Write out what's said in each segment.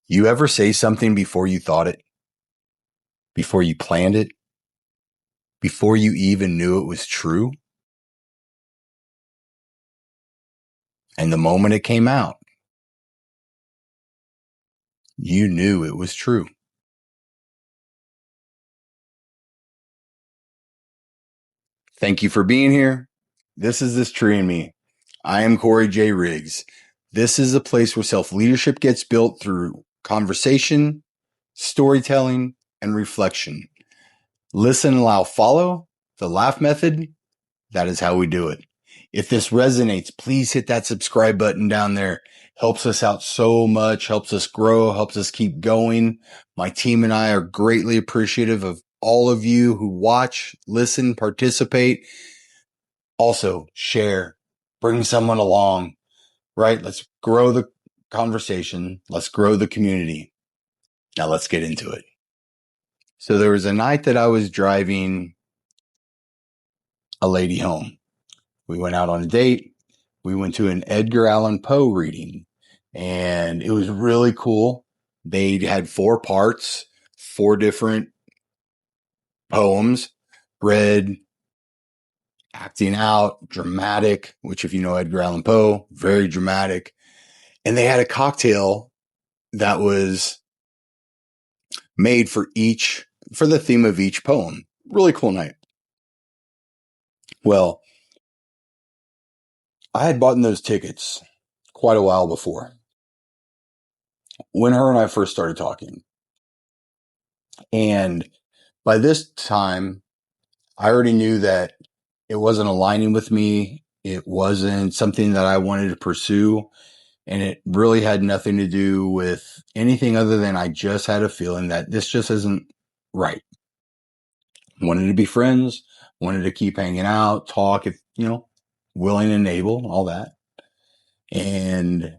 You ever say something before you thought it? Before you planned it? Before you even knew it was true? And the moment it came out, you knew it was true. Thank you for being here. This is This Tree and Me. I am Corey J. Riggs. This is a place where self-leadership gets built through conversation, storytelling, and reflection. Listen, allow, follow. The laugh method. That is how we do it. If this resonates, please hit that subscribe button down there. Helps us out so much, helps us grow, helps us keep going. My team and I are greatly appreciative of all of you who watch, listen, participate. Also, share, bring someone along, right? Let's grow the conversation. Let's grow the community. Now let's get into it. So there was a night that I was driving a lady home. We went out on a date. We went to an Edgar Allan Poe reading, and it was really cool. They had 4 parts, 4 different poems, read, acting out, dramatic, which if you know Edgar Allan Poe, very dramatic. And they had a cocktail that was made for the theme of each poem. Really cool night. Well, I had bought those tickets quite a while before, when her and I first started talking. And by this time, I already knew that it wasn't aligning with me. It wasn't something that I wanted to pursue. And it really had nothing to do with anything other than I just had a feeling that this just isn't right. Wanted to be friends, wanted to keep hanging out, talk, if, willing and able, all that. And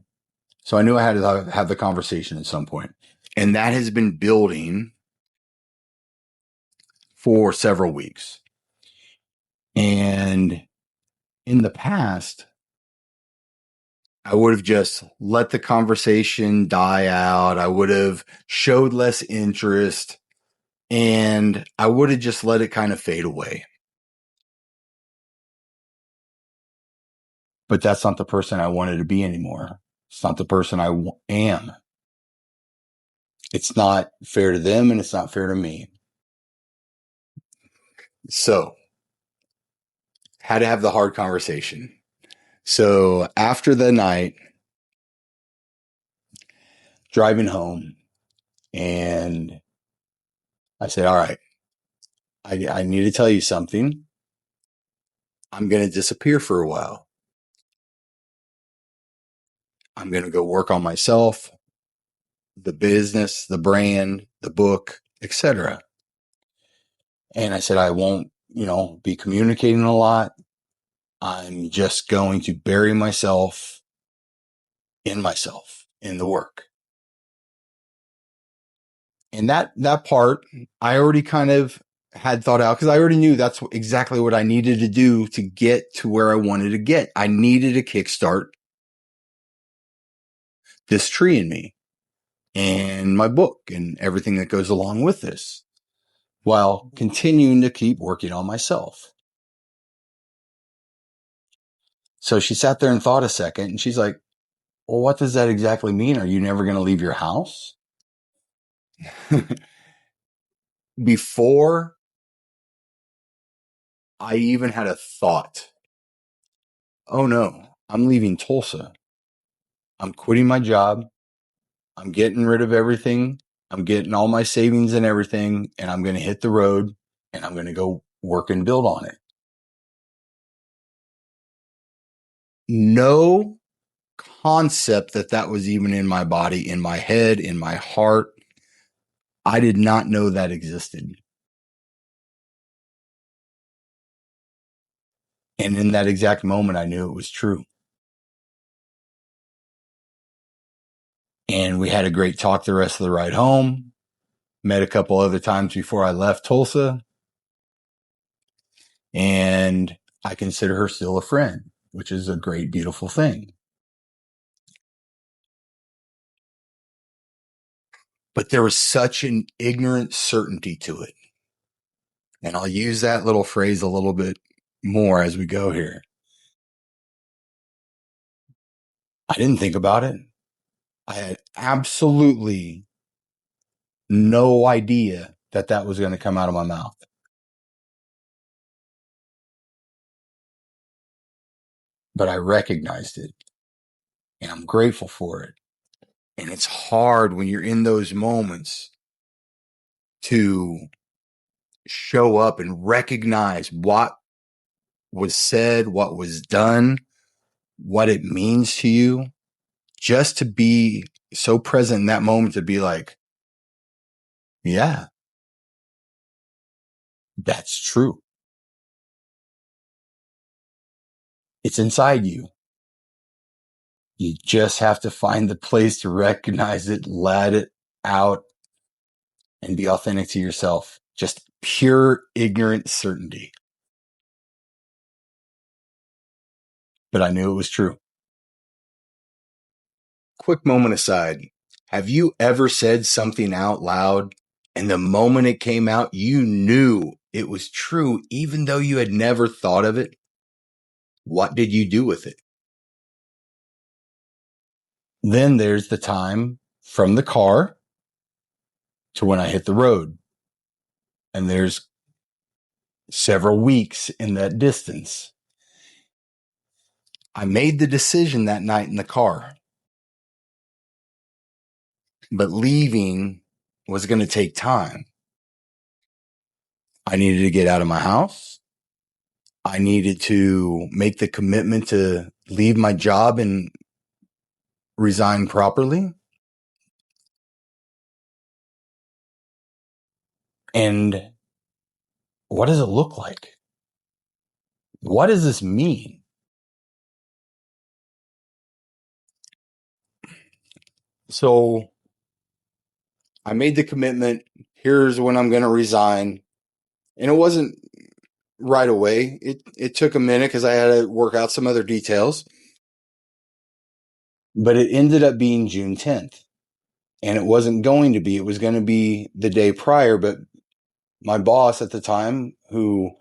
so I knew I had to have the conversation at some point. And that has been building for several weeks. And in the past, I would have just let the conversation die out. I would have showed less interest, and I would have just let it kind of fade away. But that's not the person I wanted to be anymore. It's not the person I am. It's not fair to them, and it's not fair to me. So, had to have the hard conversation. So after the night, driving home, and I said, all right, I need to tell you something. I'm going to disappear for a while. I'm going to go work on myself, the business, the brand, the book, etc. And I said, I won't, be communicating a lot. I'm just going to bury myself, in the work. And that part, I already kind of had thought out, because I already knew that's exactly what I needed to do to get to where I wanted to get. I needed to kickstart this tree in me and my book and everything that goes along with this, while continuing to keep working on myself. So she sat there and thought a second, and she's like, well, what does that exactly mean? Are you never going to leave your house? Before I even had a thought, oh no, I'm leaving Tulsa. I'm quitting my job. I'm getting rid of everything. I'm getting all my savings and everything, and I'm going to hit the road, and I'm going to go work and build on it. No concept that was even in my body, in my head, in my heart. I did not know that existed. And in that exact moment, I knew it was true. And we had a great talk the rest of the ride home. Met a couple other times before I left Tulsa. And I consider her still a friend, which is a great, beautiful thing. But there was such an ignorant certainty to it. And I'll use that little phrase a little bit more as we go here. I didn't think about it. I had absolutely no idea that that was going to come out of my mouth. But I recognized it, and I'm grateful for it. And it's hard when you're in those moments to show up and recognize what was said, what was done, what it means to you. Just to be so present in that moment to be like, yeah, that's true. It's inside you. You just have to find the place to recognize it, let it out, and be authentic to yourself. Just pure ignorant certainty. But I knew it was true. Quick moment aside. Have you ever said something out loud and the moment it came out, you knew it was true even though you had never thought of it? What did you do with it? Then there's the time from the car to when I hit the road. And there's several weeks in that distance. I made the decision that night in the car. But leaving was going to take time. I needed to get out of my house. I needed to make the commitment to leave my job and resign properly. And what does it look like? What does this mean? So I made the commitment. Here's when I'm going to resign. And it wasn't right away. It took a minute because I had to work out some other details. But it ended up being June 10th. And it wasn't going to be. It was going to be the day prior. But my boss at the time, who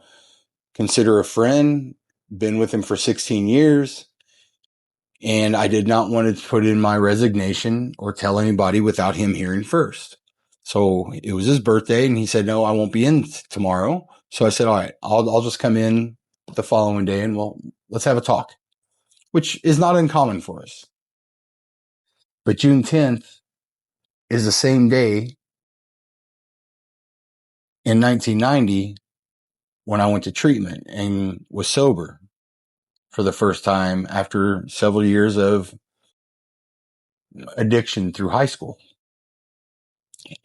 consider a friend, been with him for 16 years, and I did not want to put in my resignation or tell anybody without him hearing first. So it was his birthday, and he said, no, I won't be in tomorrow. So I said, all right, I'll just come in the following day and let's have a talk, which is not uncommon for us. But June 10th is the same day in 1990 when I went to treatment and was sober for the first time after several years of addiction through high school.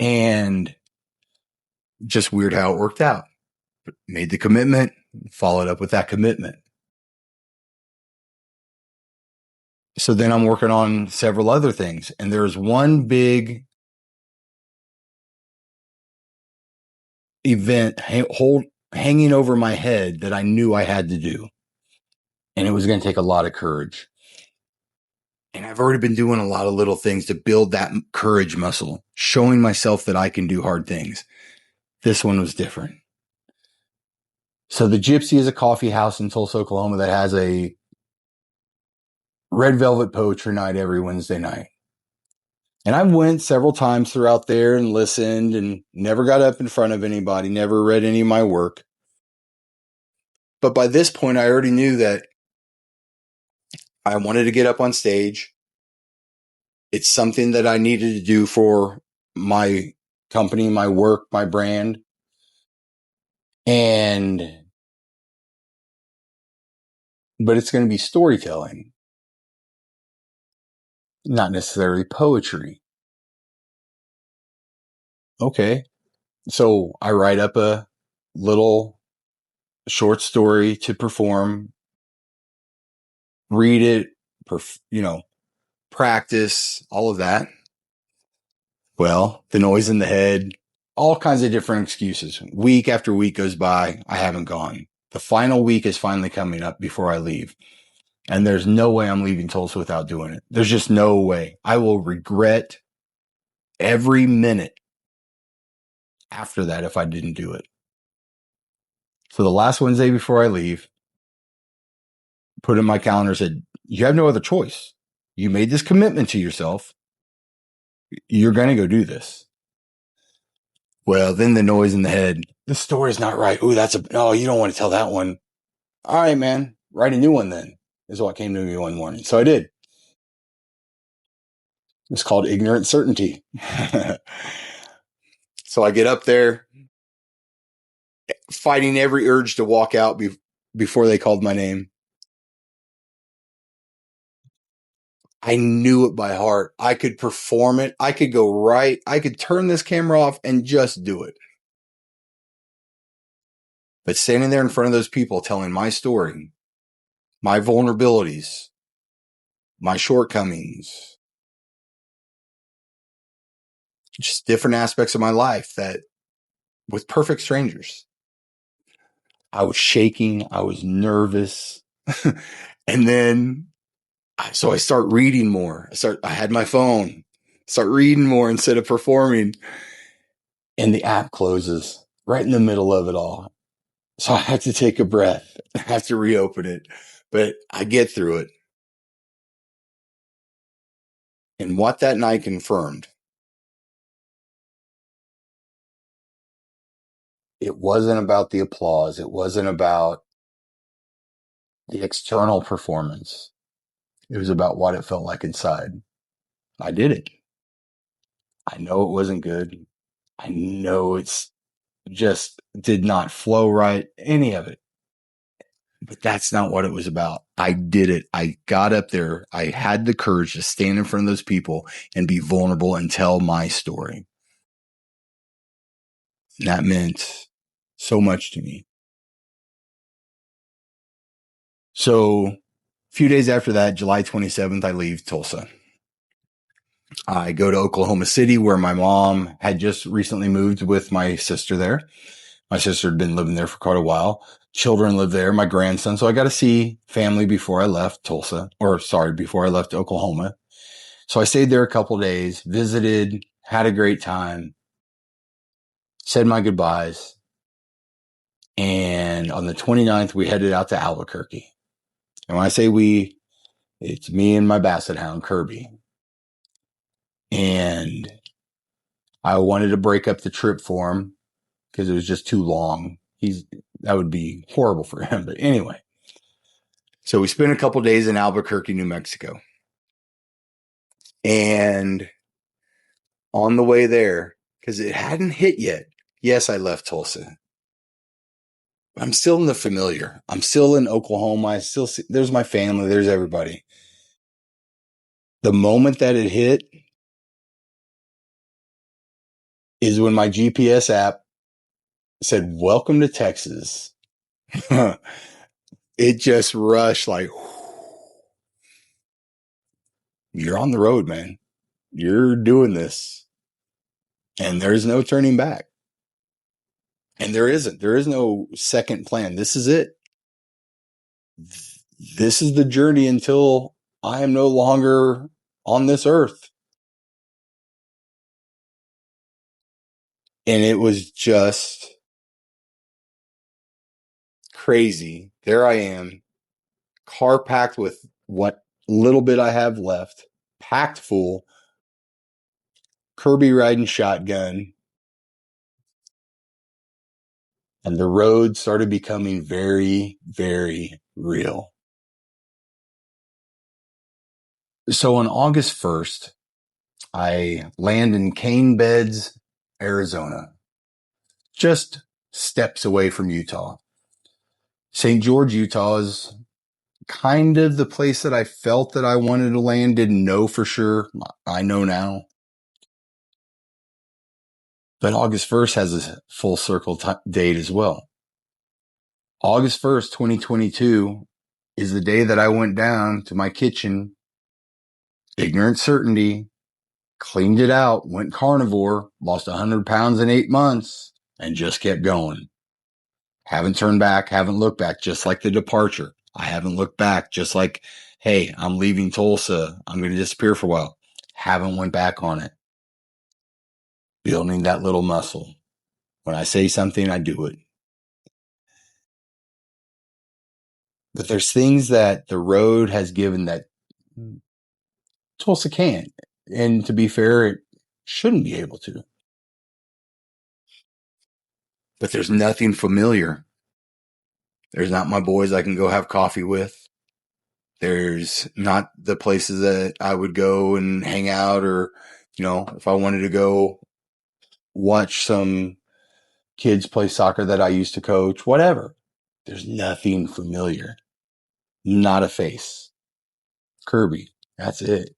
And just weird how it worked out. Made the commitment, followed up with that commitment. So then I'm working on several other things. And there's one big event hanging over my head that I knew I had to do. And it was going to take a lot of courage. And I've already been doing a lot of little things to build that courage muscle, showing myself that I can do hard things. This one was different. So the Gypsy is a coffee house in Tulsa, Oklahoma that has a red velvet poetry night every Wednesday night. And I went several times throughout there and listened and never got up in front of anybody, never read any of my work. But by this point, I already knew that I wanted to get up on stage. It's something that I needed to do for my company, my work, my brand. But it's going to be storytelling, not necessarily poetry. Okay. So I write up a little short story to perform, read it, practice, all of that. Well, the noise in the head, all kinds of different excuses. Week after week goes by. I haven't gone. The final week is finally coming up before I leave. And there's no way I'm leaving Tulsa without doing it. There's just no way. I will regret every minute after that if I didn't do it. So the last Wednesday before I leave, put in my calendar, said, you have no other choice. You made this commitment to yourself. You're going to go do this. Well, then the noise in the head, the story's not right. Oh, you don't want to tell that one. All right, man, write a new one then, is what came to me one morning. So I did. It's called Ignorant Certainty. So I get up there, fighting every urge to walk out before they called my name. I knew it by heart. I could perform it. I could go right. I could turn this camera off and just do it. But standing there in front of those people telling my story, my vulnerabilities, my shortcomings, just different aspects of my life that with perfect strangers. I was shaking. I was nervous. And then, so I start reading more. I had my phone, start reading more instead of performing. And the app closes right in the middle of it all. So I have to take a breath. I have to reopen it, but I get through it. And what that night confirmed, it wasn't about the applause. It wasn't about the external performance. It was about what it felt like inside. I did it. I know it wasn't good. I know it's just did not flow right, any of it. But that's not what it was about. I did it. I got up there. I had the courage to stand in front of those people and be vulnerable and tell my story. And that meant so much to me. So a few days after that, July 27th, I leave Tulsa. I go to Oklahoma City, where my mom had just recently moved with my sister there. My sister had been living there for quite a while. Children live there, my grandson. So I got to see family before I left before I left Oklahoma. So I stayed there a couple of days, visited, had a great time, said my goodbyes. And on the 29th, we headed out to Albuquerque. And when I say we, it's me and my basset hound, Kirby. And I wanted to break up the trip for him because it was just too long. That would be horrible for him. But anyway, so we spent a couple of days in Albuquerque, New Mexico. And on the way there, because it hadn't hit yet, yes, I left Tulsa. But I'm still in the familiar. I'm still in Oklahoma. There's my family. There's everybody. The moment that it hit is when my GPS app said, "Welcome to Texas." It just rushed like, you're on the road, man. You're doing this. And there's no turning back. And there isn't. There is no second plan. This is it. This is the journey until I am no longer on this earth. And it was just crazy. There I am, car packed with what little bit I have left, packed full, Kirby riding shotgun. And the road started becoming very, very real. So on August 1st, I land in Cane Beds, Arizona, just steps away from Utah. St. George, Utah is kind of the place that I felt that I wanted to land. Didn't know for sure. I know now. But August 1st has a full circle date as well. August 1st, 2022 is the day that I went down to my kitchen, ignorant certainty, cleaned it out, went carnivore, lost 100 pounds in 8 months, and just kept going. Haven't turned back, haven't looked back, just like the departure. I haven't looked back, just like, hey, I'm leaving Tulsa. I'm going to disappear for a while. Haven't went back on it. building that little muscle. When I say something, I do it. But there's things that the road has given that Tulsa can't. And to be fair, it shouldn't be able to. But there's nothing familiar. There's not my boys I can go have coffee with. There's not the places that I would go and hang out, or, if I wanted to go watch some kids play soccer that I used to coach, whatever. There's nothing familiar. Not a face. Kirby. That's it.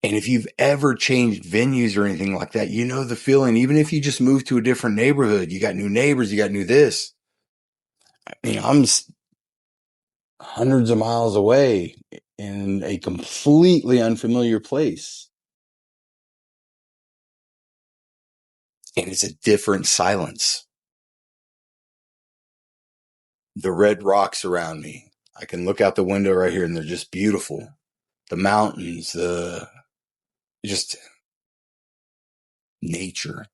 And if you've ever changed venues or anything like that, you know the feeling. Even if you just move to a different neighborhood, you got new neighbors, you got new this. I'm hundreds of miles away in a completely unfamiliar place. And it's a different silence. The red rocks around me. I can look out the window right here and they're just beautiful. The mountains, just nature.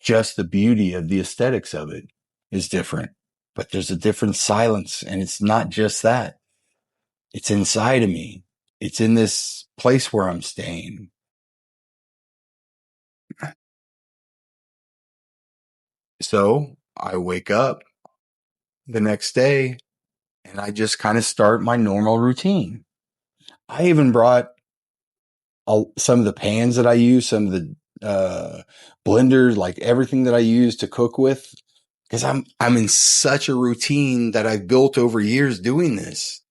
Just the beauty of the aesthetics of it is different. But there's a different silence, and it's not just that. It's inside of me. It's in this place where I'm staying. So I wake up the next day and I just kind of start my normal routine. I even brought some of the pans that I use, some of the blenders, like everything that I use to cook with, because I'm in such a routine that I've built over years doing this.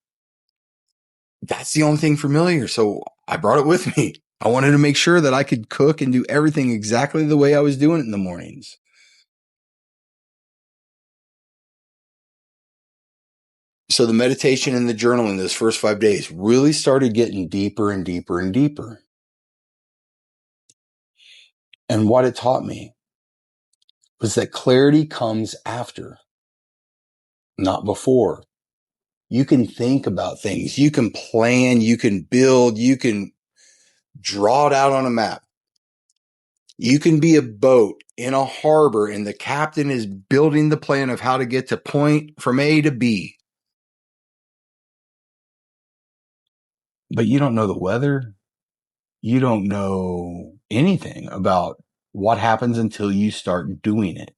That's the only thing familiar. So I brought it with me. I wanted to make sure that I could cook and do everything exactly the way I was doing it in the mornings. So the meditation and the journaling those first 5 days really started getting deeper and deeper and deeper. And what it taught me was that clarity comes after, not before. You can think about things. You can plan. You can build. You can draw it out on a map. You can be a boat in a harbor and the captain is building the plan of how to get to point from A to B. But you don't know the weather. You don't know anything about what happens until you start doing it.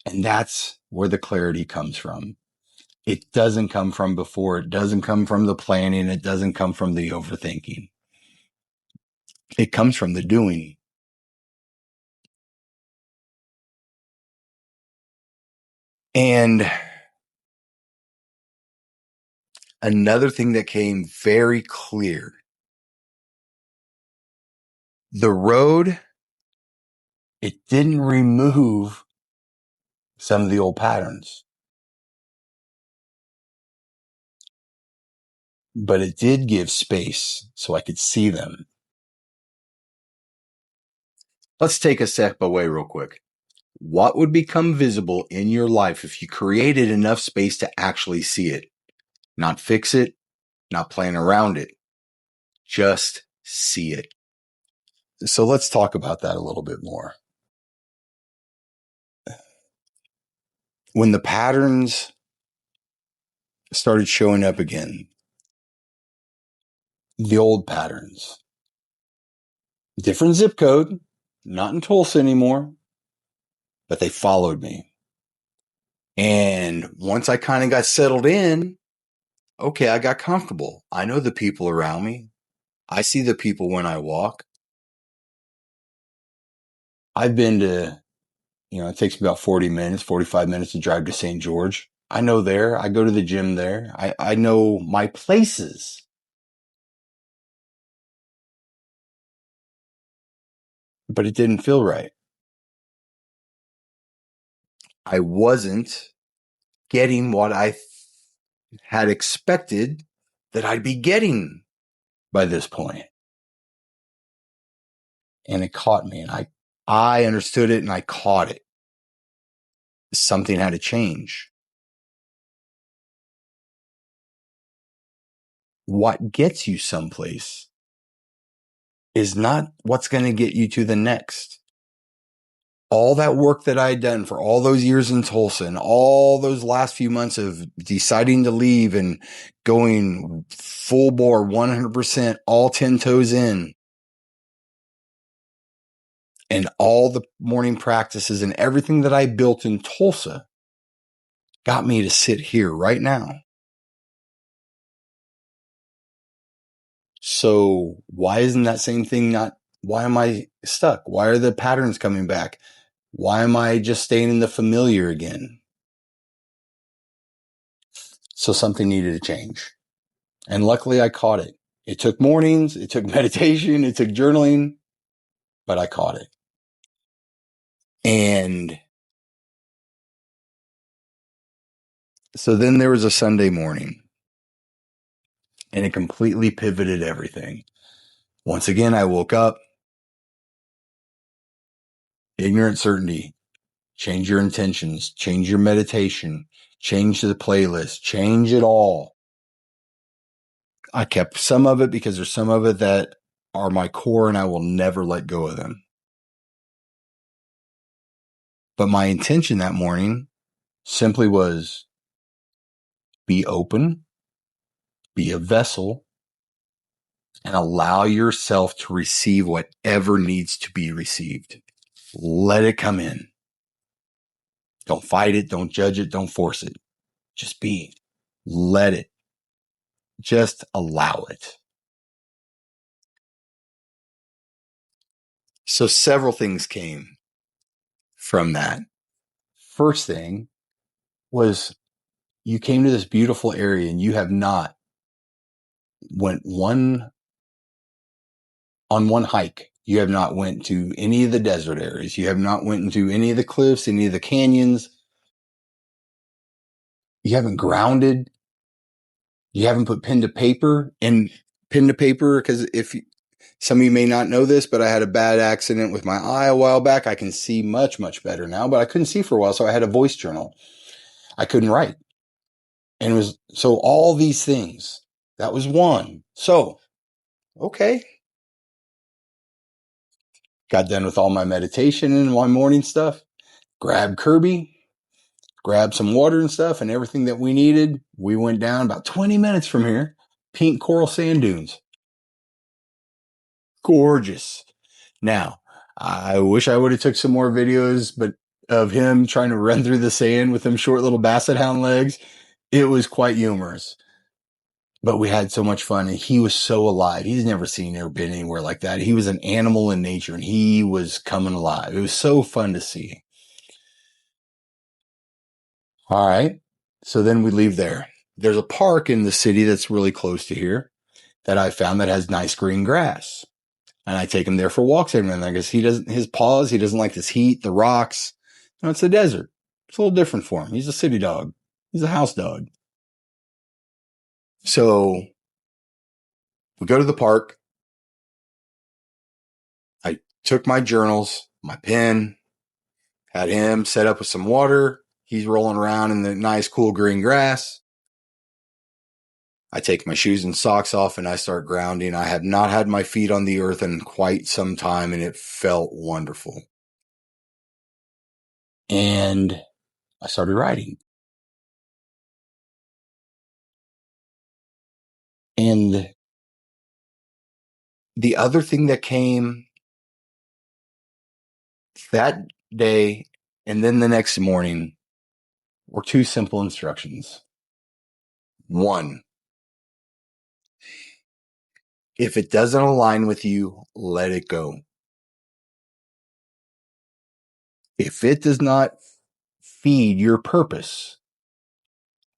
And that's where the clarity comes from. It doesn't come from before. It doesn't come from the planning. It doesn't come from the overthinking. It comes from the doing. And another thing that came very clear, the road, it didn't remove some of the old patterns, but it did give space so I could see them. Let's take a step away real quick. What would become visible in your life if you created enough space to actually see it? Not fix it, not plan around it, just see it. So let's talk about that a little bit more. When the patterns started showing up again, the old patterns, different zip code, not in Tulsa anymore, but they followed me. And once I kind of got settled in, okay, I got comfortable. I know the people around me. I see the people when I walk. I've been to, it takes me about 40 minutes, 45 minutes to drive to St. George. I know there. I go to the gym there. I know my places. But it didn't feel right. I wasn't getting what I had expected that I'd be getting by this point. And it caught me, and I understood it and I caught it. Something had to change. What gets you someplace is not what's going to get you to the next. All that work that I had done for all those years in Tulsa and all those last few months of deciding to leave and going full bore, 100%, all 10 toes in, and all the morning practices and everything that I built in Tulsa got me to sit here right now. So why isn't that same thing why am I stuck? Why are the patterns coming back? Why am I just staying in the familiar again? So something needed to change. And luckily I caught it. It took mornings, it took meditation, it took journaling, but I caught it. And so then there was a Sunday morning and it completely pivoted everything. Once again, I woke up, ignorant certainty, change your intentions, change your meditation, change the playlist, change it all. I kept some of it because there's some of it that are my core and I will never let go of them. But my intention that morning simply was be open, be a vessel, and allow yourself to receive whatever needs to be received. Let it come in. Don't fight it. Don't judge it. Don't force it. Just be. Let it. Just allow it. So several things came from that. First thing was you came to this beautiful area and you have not went on one hike. You have not went to any of the desert areas. You have not went into any of the cliffs, any of the canyons. You haven't grounded. You haven't put pen to paper, because some of you may not know this, but I had a bad accident with my eye a while back. I can see much, much better now, but I couldn't see for a while. So I had a voice journal. I couldn't write. And so all these things, that was one. So, okay. Got done with all my meditation and my morning stuff. Grabbed Kirby, grabbed some water and stuff and everything that we needed. We went down about 20 minutes from here. Pink coral sand dunes. Gorgeous. Now, I wish I would have took some more videos, but of him trying to run through the sand with them short little basset hound legs. It was quite humorous. But we had so much fun and he was so alive. He's never been anywhere like that. He was an animal in nature and he was coming alive. It was so fun to see. All right. So then we leave there. There's a park in the city that's really close to here that I found that has nice green grass. And I take him there for walks every now and then because he doesn't like this heat, the rocks. It's the desert. It's a little different for him. He's a city dog. He's a house dog. So we go to the park. I took my journals, my pen, had him set up with some water. He's rolling around in the nice, cool green grass. I take my shoes and socks off and I start grounding. I have not had my feet on the earth in quite some time and it felt wonderful. And I started writing. And the other thing that came that day and then the next morning were two simple instructions. One, if it doesn't align with you, let it go. If it does not feed your purpose,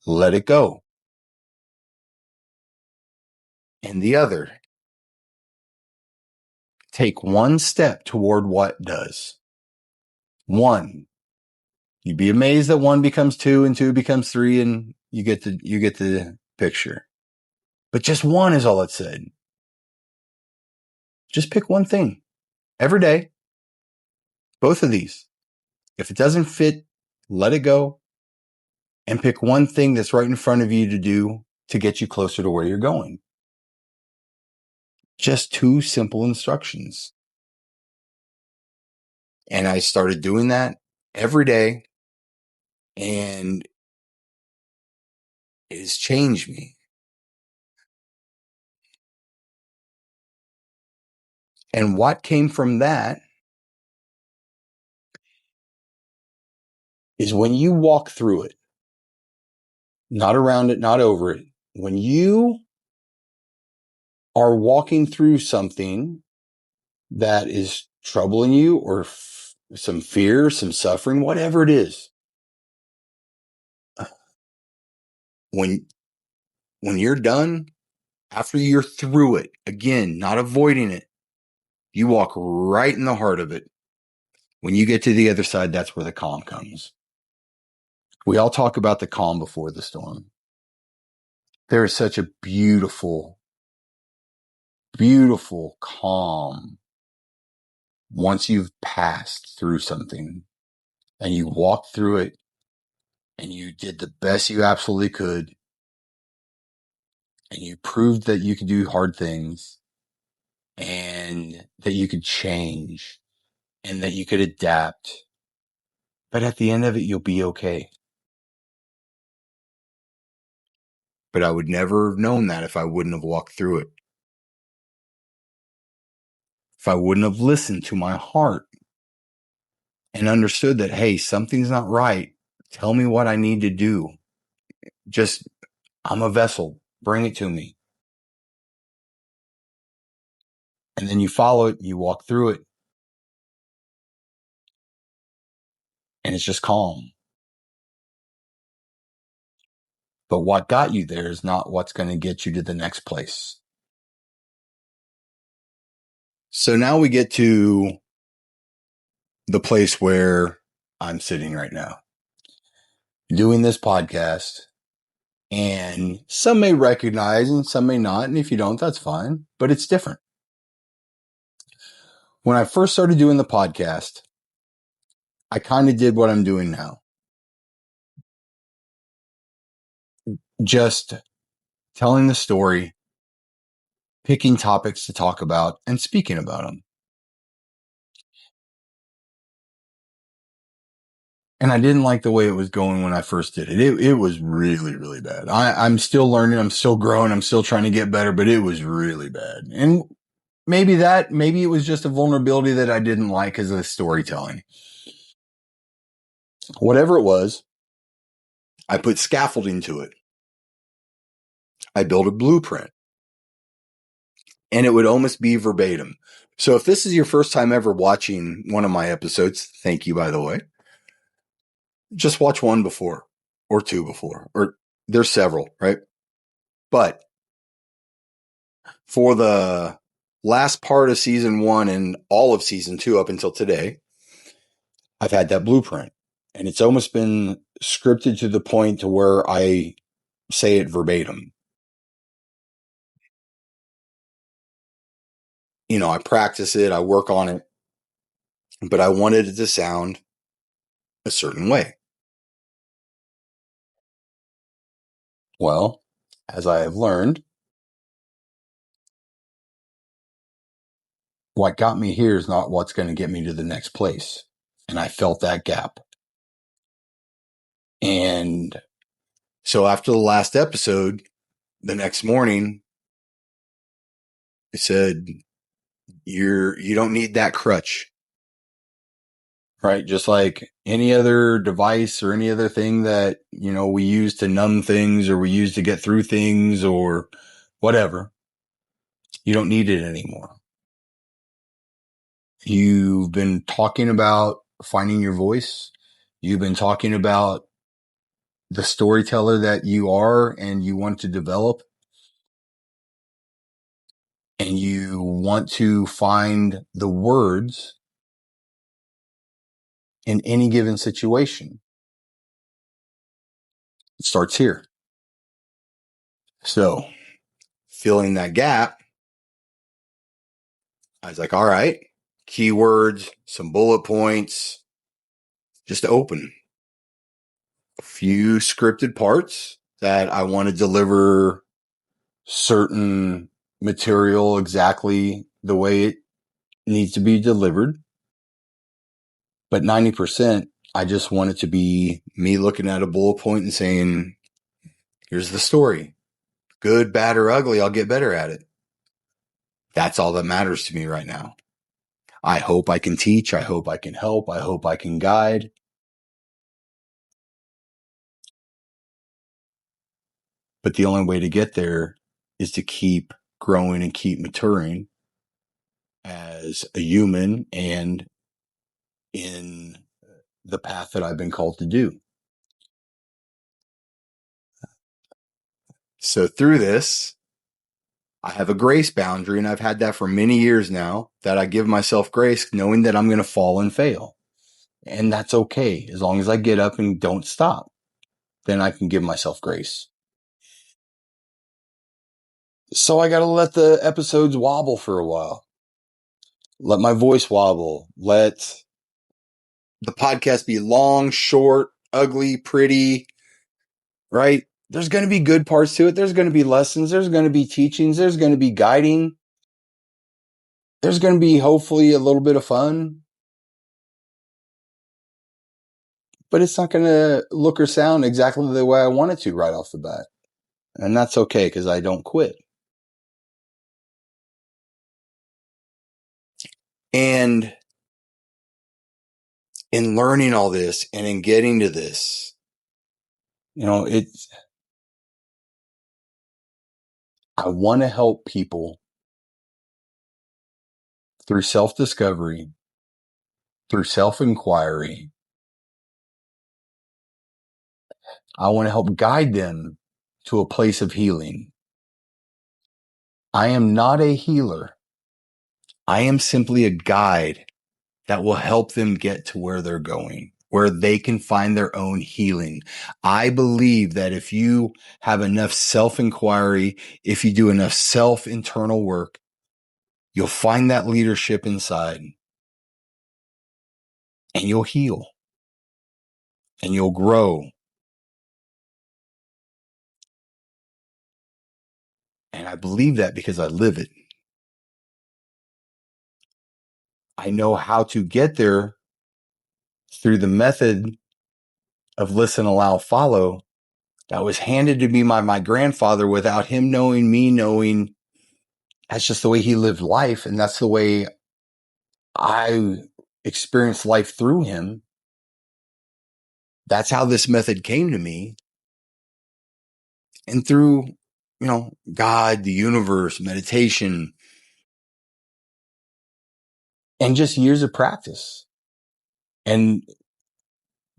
let it go. And the other, take one step toward what does. One. You'd be amazed that one becomes two and two becomes three and you get the picture. But just one is all it said. Just pick one thing every day. Both of these. If it doesn't fit, let it go and pick one thing that's right in front of you to do to get you closer to where you're going. Just two simple instructions. And I started doing that every day, and it has changed me. And what came from that is when you walk through it, not around it, not over it. When you are walking through something that is troubling you, or some fear, some suffering, whatever it is, when you're done, after you're through it, again, not avoiding it, you walk right in the heart of it. When you get to the other side, that's where the calm comes. We all talk about the calm before the storm. There is such a beautiful, beautiful calm once you've passed through something and you walked through it and you did the best you absolutely could, and you proved that you could do hard things, and that you could change, and that you could adapt. But at the end of it, you'll be okay. But I would never have known that if I wouldn't have walked through it. If I wouldn't have listened to my heart and understood that, hey, something's not right. Tell me what I need to do. Just, I'm a vessel. Bring it to me. And then you follow it, you walk through it, and it's just calm. But what got you there is not what's going to get you to the next place. So now we get to the place where I'm sitting right now, doing this podcast. And some may recognize and some may not. And if you don't, that's fine. But it's different. When I first started doing the podcast, I kind of did what I'm doing now. Just telling the story, picking topics to talk about, and speaking about them. And I didn't like the way it was going when I first did it. It was really, really bad. I'm still learning. I'm still growing. I'm still trying to get better, but it was really bad. And maybe it was just a vulnerability that I didn't like as a storytelling. Whatever it was, I put scaffolding to it. I built a blueprint, and it would almost be verbatim. So if this is your first time ever watching one of my episodes, thank you, by the way. Just watch one before, or two before, or there's several, right? But for the last part of season 1 and all of season 2 up until today, I've had that blueprint, and it's almost been scripted to the point to where I say it verbatim. You know, I practice it, I work on it, but I wanted it to sound a certain way. Well, as I have learned, what got me here is not what's going to get me to the next place. And I felt that gap. And so after the last episode, the next morning, I said, you don't need that crutch, right? Just like any other device or any other thing that, you know, we use to numb things, or we use to get through things, or whatever. You don't need it anymore. You've been talking about finding your voice. You've been talking about the storyteller that you are and you want to develop. And you want to find the words in any given situation. It starts here. So, filling that gap, I was like, all right, keywords, some bullet points, just open a few scripted parts that I want to deliver certain material exactly the way it needs to be delivered. But 90%, I just want it to be me looking at a bullet point and saying, here's the story. Good, bad, or ugly, I'll get better at it. That's all that matters to me right now. I hope I can teach. I hope I can help. I hope I can guide. But the only way to get there is to keep growing and keep maturing as a human and in the path that I've been called to do. So through this, I have a grace boundary, and I've had that for many years now, that I give myself grace knowing that I'm going to fall and fail. And that's okay. As long as I get up and don't stop, then I can give myself grace. So I got to let the episodes wobble for a while. Let my voice wobble. Let the podcast be long, short, ugly, pretty, right? There's going to be good parts to it. There's going to be lessons. There's going to be teachings. There's going to be guiding. There's going to be hopefully a little bit of fun. But it's not going to look or sound exactly the way I want it to right off the bat. And that's okay because I don't quit. And in learning all this and in getting to this, I want to help people through self-discovery, through self-inquiry. I want to help guide them to a place of healing. I am not a healer. I am simply a guide that will help them get to where they're going, where they can find their own healing. I believe that if you have enough self-inquiry, if you do enough self-internal work, you'll find that leadership inside and you'll heal and you'll grow. And I believe that because I live it. I know how to get there through the method of listen, allow, follow that was handed to me by my grandfather without him knowing, me knowing. That's just the way he lived life. And that's the way I experienced life through him. That's how this method came to me. And through, God, the universe, meditation, and just years of practice and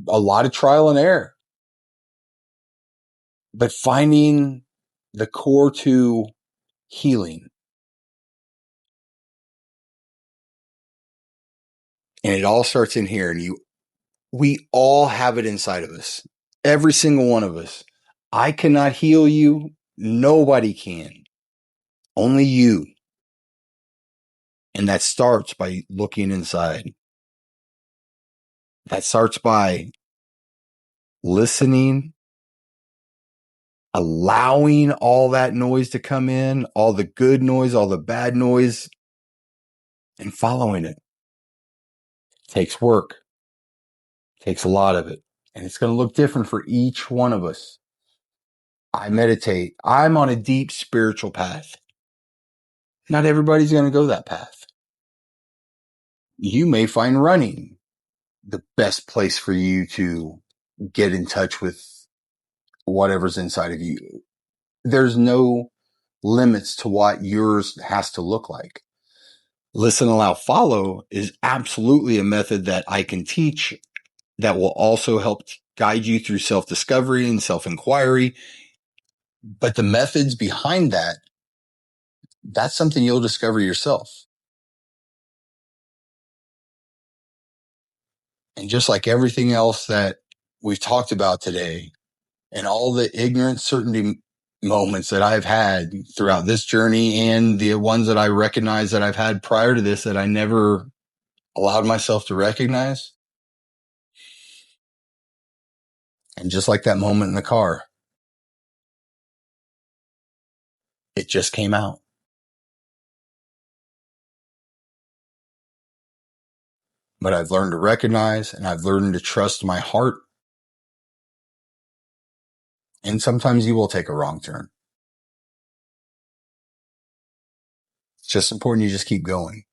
a lot of trial and error. But finding the core to healing. And it all starts in here. And we all have it inside of us. Every single one of us. I cannot heal you. Nobody can. Only you. And that starts by looking inside. That starts by listening, allowing all that noise to come in, all the good noise, all the bad noise, and following it. It takes work. It takes a lot of it. And it's going to look different for each one of us. I meditate. I'm on a deep spiritual path. Not everybody's going to go that path. You may find running the best place for you to get in touch with whatever's inside of you. There's no limits to what yours has to look like. Listen, allow, follow is absolutely a method that I can teach that will also help guide you through self-discovery and self-inquiry. But the methods behind that, that's something you'll discover yourself. And just like everything else that we've talked about today, and all the ignorant certainty moments that I've had throughout this journey and the ones that I recognize that I've had prior to this that I never allowed myself to recognize. And just like that moment in the car, it just came out. but I've learned to recognize and I've learned to trust my heart. And sometimes you will take a wrong turn. It's just important you just keep going.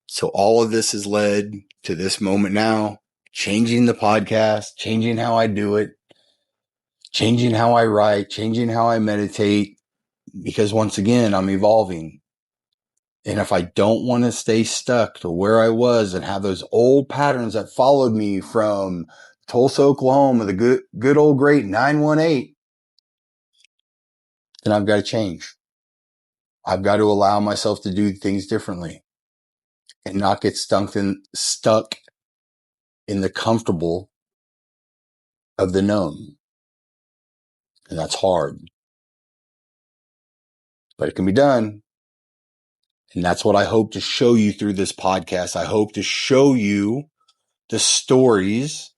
So all of this has led to this moment now, changing the podcast, changing how I do it, changing how I write, changing how I meditate, because once again, I'm evolving. And if I don't want to stay stuck to where I was and have those old patterns that followed me from Tulsa, Oklahoma, the good old great 918, then I've got to change. I've got to allow myself to do things differently and not get stuck in the comfortable of the known. And that's hard, but it can be done. And that's what I hope to show you through this podcast. I hope to show you the stories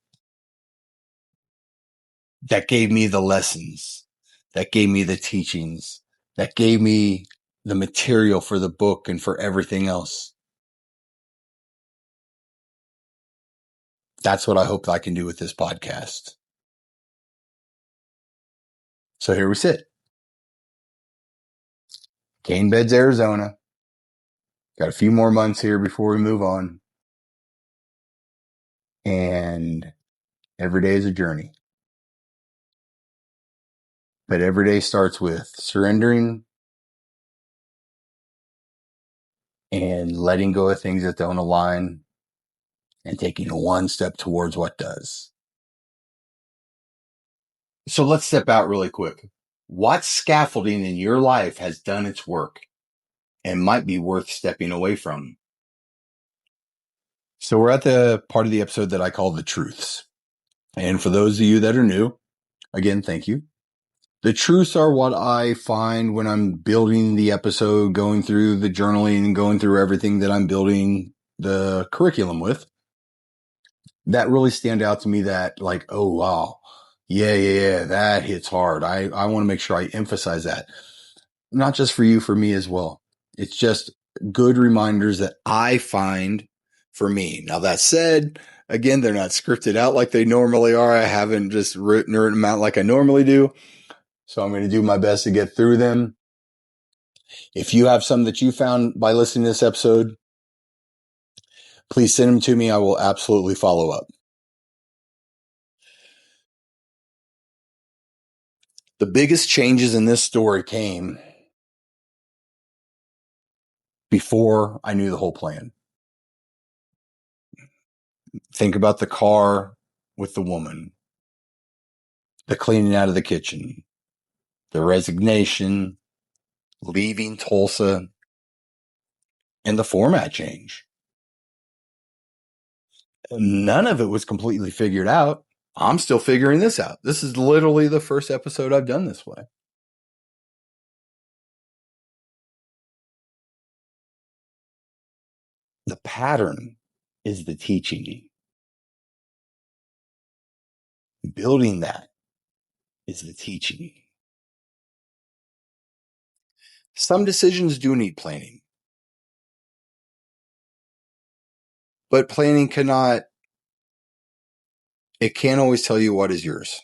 that gave me the lessons, that gave me the teachings, that gave me the material for the book and for everything else. That's what I hope I can do with this podcast. So here we sit. Cane Beds, Arizona. Got a few more months here before we move on. And every day is a journey. But every day starts with surrendering and letting go of things that don't align and taking one step towards what does. So let's step out really quick. What scaffolding in your life has done its work and might be worth stepping away from? So we're at the part of the episode that I call the truths. And for those of you that are new, again, thank you. The truths are what I find when I'm building the episode, going through the journaling and going through everything that I'm building the curriculum with, that really stand out to me that like, oh, wow. Yeah. That hits hard. I want to make sure I emphasize that. Not just for you, for me as well. It's just good reminders that I find for me. Now that said, again, they're not scripted out like they normally are. I haven't just written them out like I normally do. So I'm going to do my best to get through them. If you have some that you found by listening to this episode, please send them to me. I will absolutely follow up. The biggest changes in this story came before I knew the whole plan. Think about the car with the woman, the cleaning out of the kitchen, the resignation, leaving Tulsa, and the format change. None of it was completely figured out. I'm still figuring this out. This is literally the first episode I've done this way. The pattern is the teaching. Building that is the teaching. Some decisions do need planning, but planning can't always tell you what is yours.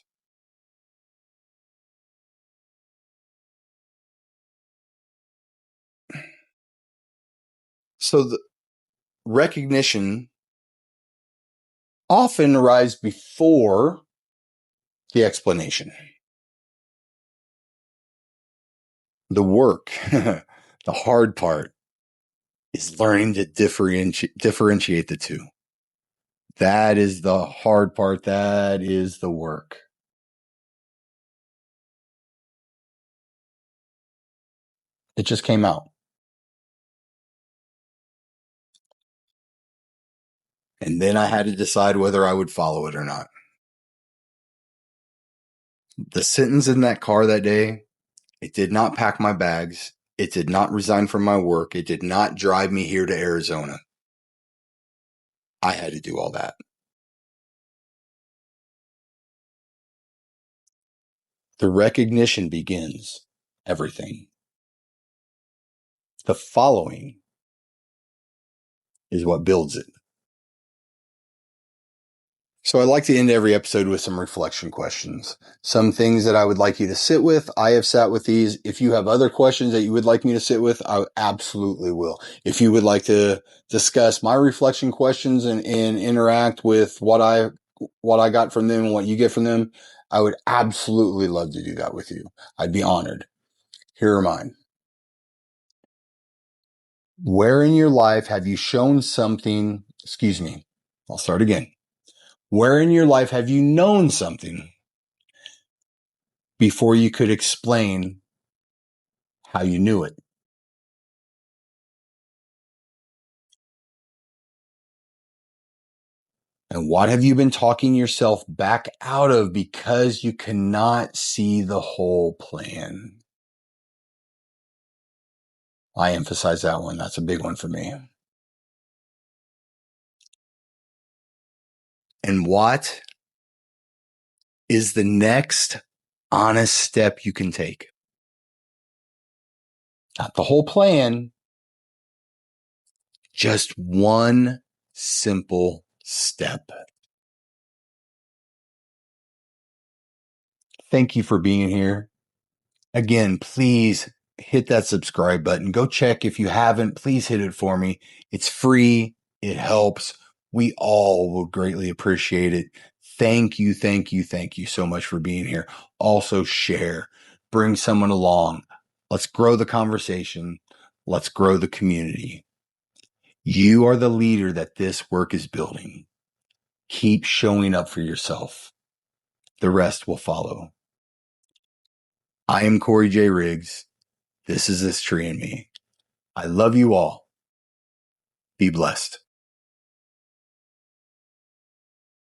So the recognition often arrives before the explanation. The work, the hard part, is learning to differentiate the two. That is the hard part. That is the work. It just came out. And then I had to decide whether I would follow it or not. The sentence in that car that day, it did not pack my bags. It did not resign from my work. It did not drive me here to Arizona. I had to do all that. The recognition begins everything. The following is what builds it. So I like to end every episode with some reflection questions. Some things that I would like you to sit with. I have sat with these. If you have other questions that you would like me to sit with, I absolutely will. If you would like to discuss my reflection questions and interact with what I got from them and what you get from them, I would absolutely love to do that with you. I'd be honored. Here are mine. Where in your life have you shown something? Excuse me. I'll start again. Where in your life have you known something before you could explain how you knew it? And what have you been talking yourself back out of because you cannot see the whole plan? I emphasize that one. That's a big one for me. And what is the next honest step you can take? Not the whole plan, just one simple step. Thank you for being here. Again, please hit that subscribe button. Go check if you haven't. Please hit it for me. It's free. It helps. We all will greatly appreciate it. Thank you, thank you, thank you so much for being here. Also share. Bring someone along. Let's grow the conversation. Let's grow the community. You are the leader that this work is building. Keep showing up for yourself. The rest will follow. I am Corey J. Riggs. This is This Tree in Me. I love you all. Be blessed.